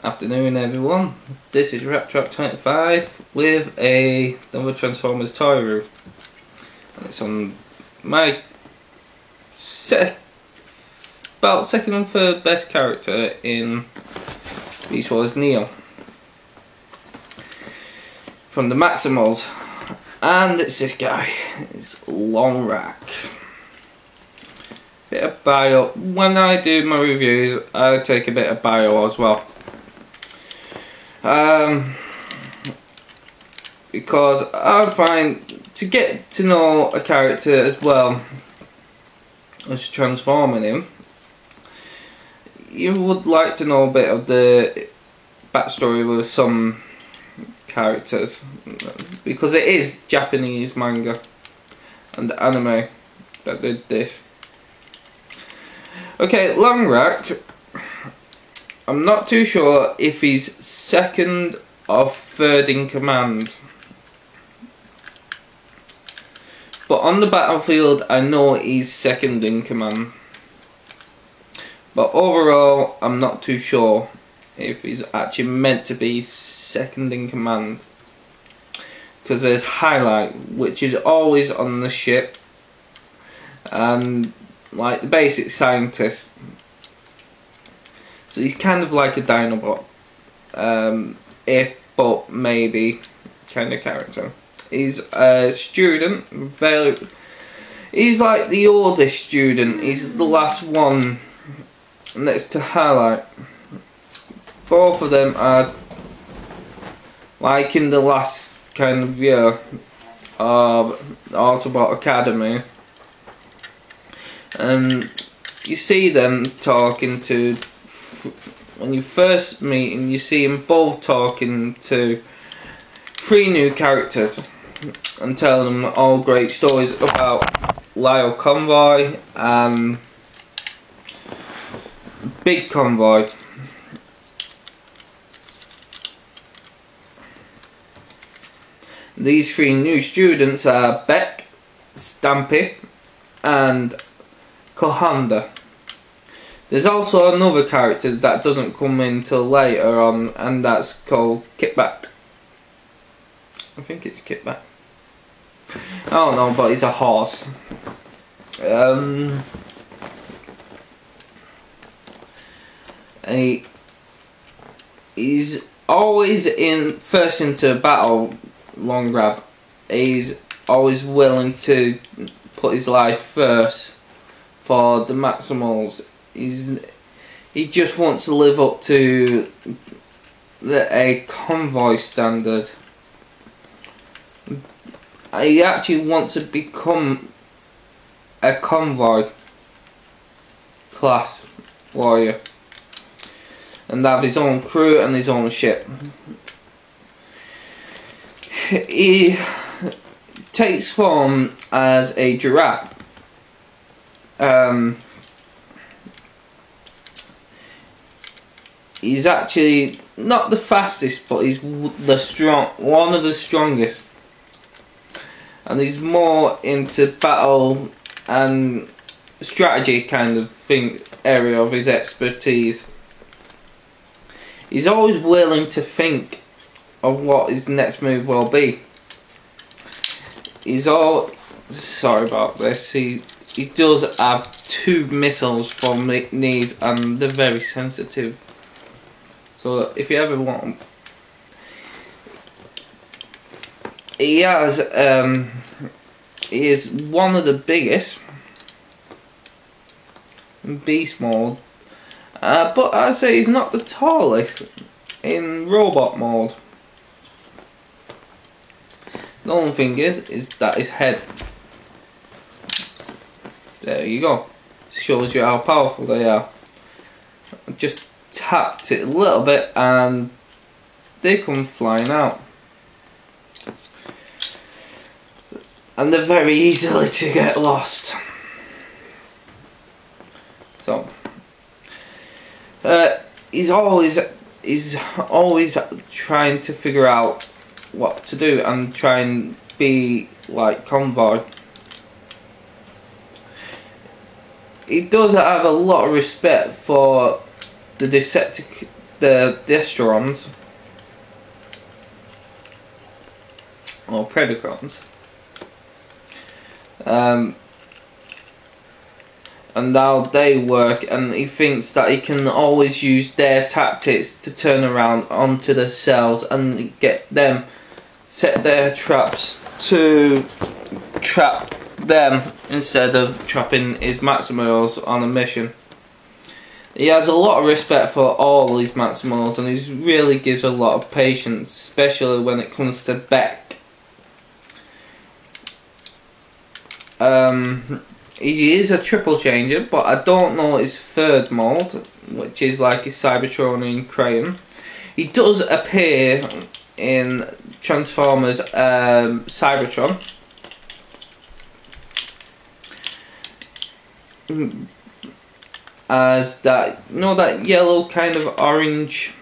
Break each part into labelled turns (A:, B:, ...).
A: Afternoon everyone, this is rattrap25 with another Transformers toy review. And it's on my about second and third best character in Beast Wars Neo from the Maximals, and it's this guy. It's Longrack. Bit of bio. When I do my reviews, I take a bit of bio as well. Because I find to get to know a character as well as transforming him, you would like to know a bit of the backstory with some characters, because it is Japanese manga and anime that did this. Okay, Longrack, I'm not too sure if he's second or third in command, but on the battlefield I know he's second in command, but overall I'm not too sure if he's actually meant to be second in command, because there's Highlight, which is always on the ship and like the basic scientist. So he's kind of like a Dinobot, but maybe kind of character. He's a student, he's like the oldest student, he's the last one next to Highlight. Both of them are like in the last kind of year of Autobot Academy, and you see them talking to, when you first meet and you see them both talking to 3 new characters and telling them all great stories about Lyle Convoy and Big Convoy. These 3 new students are Beck, Stampy and Kohanda. There's also another character that doesn't come in till later on, and that's called Kitback. I think it's Kitback. I don't know, but he's a horse. He's always first into battle. Longrack, he's always willing to put his life first for the Maximals. He just wants to live up to a convoy standard. He actually wants to become a convoy class warrior and have his own crew and his own ship. He takes form as a giraffe. He's actually not the fastest, but he's one of the strongest, and he's more into battle and strategy kind of thing, area of his expertise. He's always willing to think of what his next move will be. Sorry about this. He does have 2 missiles for knees, and they're very sensitive. So if you ever want them, he is one of the biggest in beast mode, but I'd say he's not the tallest in robot mode. The only thing is that his head. There you go. Shows you how powerful they are. I just tapped it a little bit and they come flying out. And they're very easily to get lost. So he's always trying to figure out what to do and try and be like Convoy. He does have a lot of respect for the the Destrons or Predacrons, and how they work, and he thinks that he can always use their tactics to turn around onto the cells and get them, set their traps to trap them instead of trapping his Maximals on a mission. He has a lot of respect for all these Maximals, and he really gives a lot of patience, especially when it comes to Beck. He is a triple changer, but I don't know his third mold, which is like his Cybertronian Crayon. He does appear in Transformers Cybertron. As that, you know, that yellow kind of orange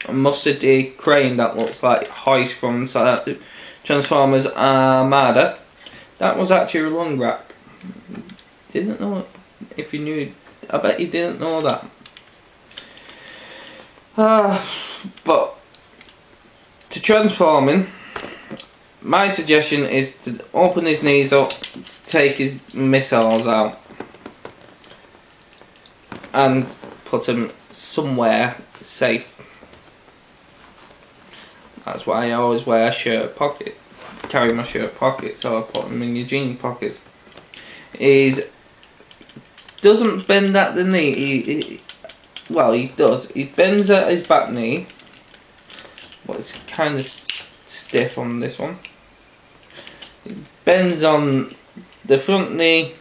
A: mustardy crane that looks like Hoist from Transformers Armada. That was actually a longrack. Didn't know it. If you knew, I bet you didn't know that. But to transform him, my suggestion is to open his knees up, take his missiles out, and put him somewhere safe. That's why I always wear a shirt pocket. Carry my shirt pocket, so I put them in your jean pockets. He doesn't bend at the knee. Well, he does. He bends at his back knee, but it's kind of stiff on this one. He bends on the front knee,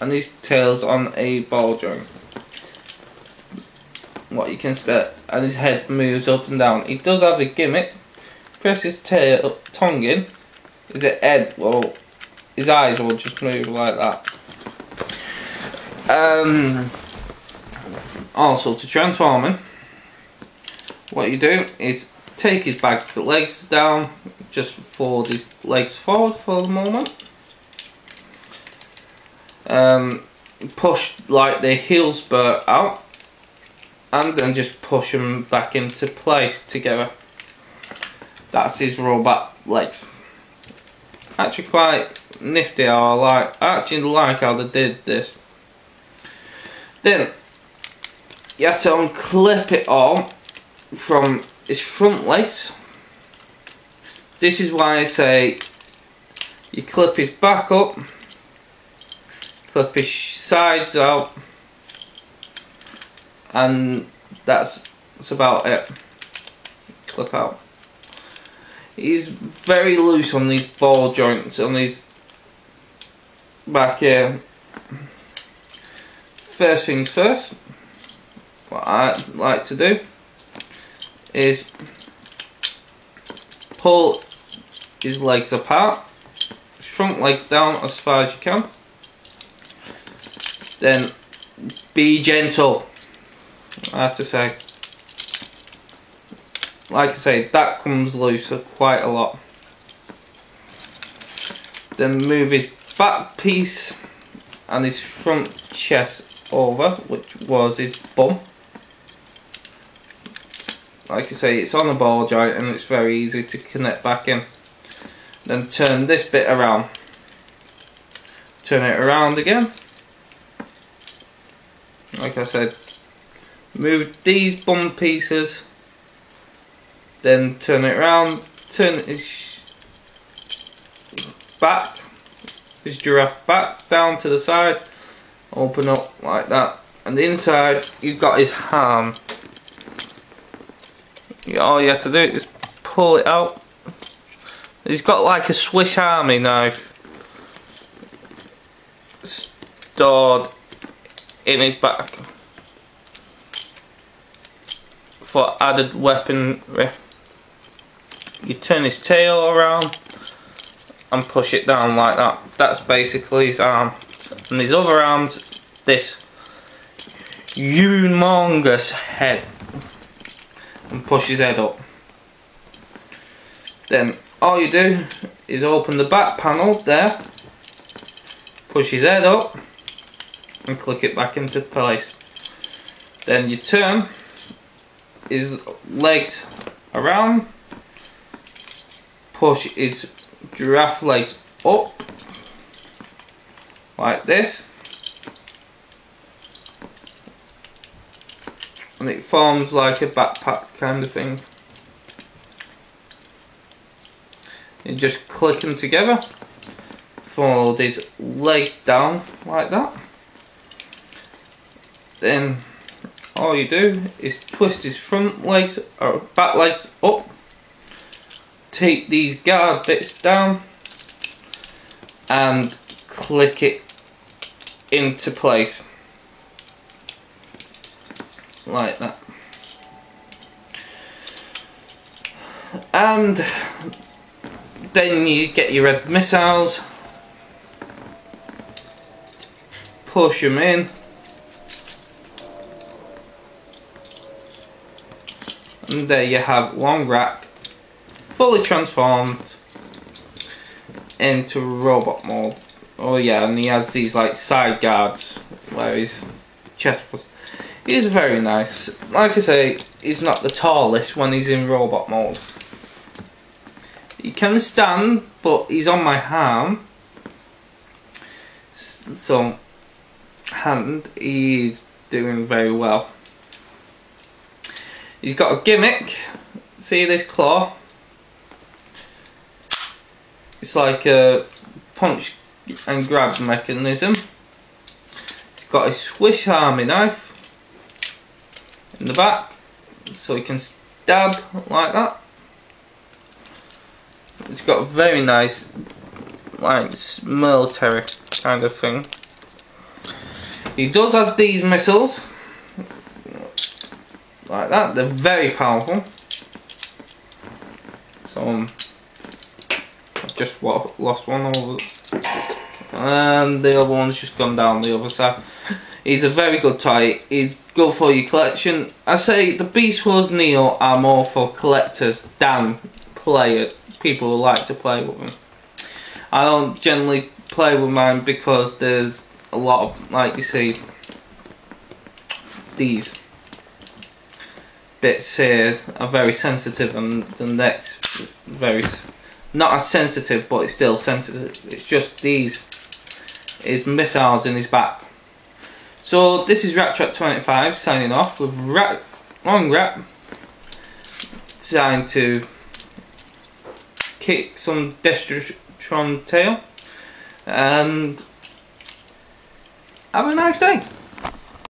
A: and his tail's on a ball joint. What you can expect, and his head moves up and down. He does have a gimmick. Press his tongue in. His head, well, his eyes will just move like that. Also, to transform him, what you do is take his back legs down, just fold his legs forward for the moment. Push like the heel spur out, and then just push them back into place together. That's his robot legs. Actually quite nifty. I actually like how they did this. Then you have to unclip it all from his front legs. This is why I say you clip his back up, clip his sides out, and that's about it. Clip out. He's very loose on these ball joints on his back here. First things first, what I like to do is pull his legs apart, his front legs down as far as you can. Then be gentle, I have to say. Like I say, that comes loose quite a lot. Then move his back piece and his front chest over, which was his bum. Like I say, it's on a ball joint and it's very easy to connect back in. Then turn this bit around. Turn it around again. Like I said, move these bum pieces. Then turn it around, turn his back, his giraffe back down to the side, open up like that, and the inside you've got his arm. All you have to do is pull it out. He's got like a Swiss Army knife stored in his back for added weaponry. You turn his tail around and push it down like that. That's basically his arm. And his other arm's this humongous head. And push his head up. Then all you do is open the back panel there, push his head up and click it back into place. Then you turn his legs around, push his giraffe legs up like this, and it forms like a backpack kind of thing. You just click them together, fold his legs down like that. Then all you do is twist his front legs or back legs up, take these guard bits down and click it into place like that. And then you get your red missiles, push them in, and there you have longrack fully transformed into robot mode. Oh yeah, and he has these like side guards where his chest was. He's very nice. Like I say, he's not the tallest when he's in robot mode. He can stand, but he's on my arm. So, hand, he's doing very well. He's got a gimmick. See this claw? It's like a punch and grab mechanism. He's got a Swiss Army knife in the back, so he can stab like that. It's got a very nice, like, military kind of thing. He does have these missiles like that. They're very powerful. So I've just lost one over, and the other one's just gone down the other side. He's a very good toy. He's good for your collection. I say the Beast Wars Neo are more for collectors than people who like to play with them. I don't generally play with mine because there's a lot of, like you see, these bits here are very sensitive, and the next very not as sensitive, but it's still sensitive. It's just these is missiles in his back. So this is rattrap25 signing off with longrack, designed to kick some Destruction tail, and have a nice day.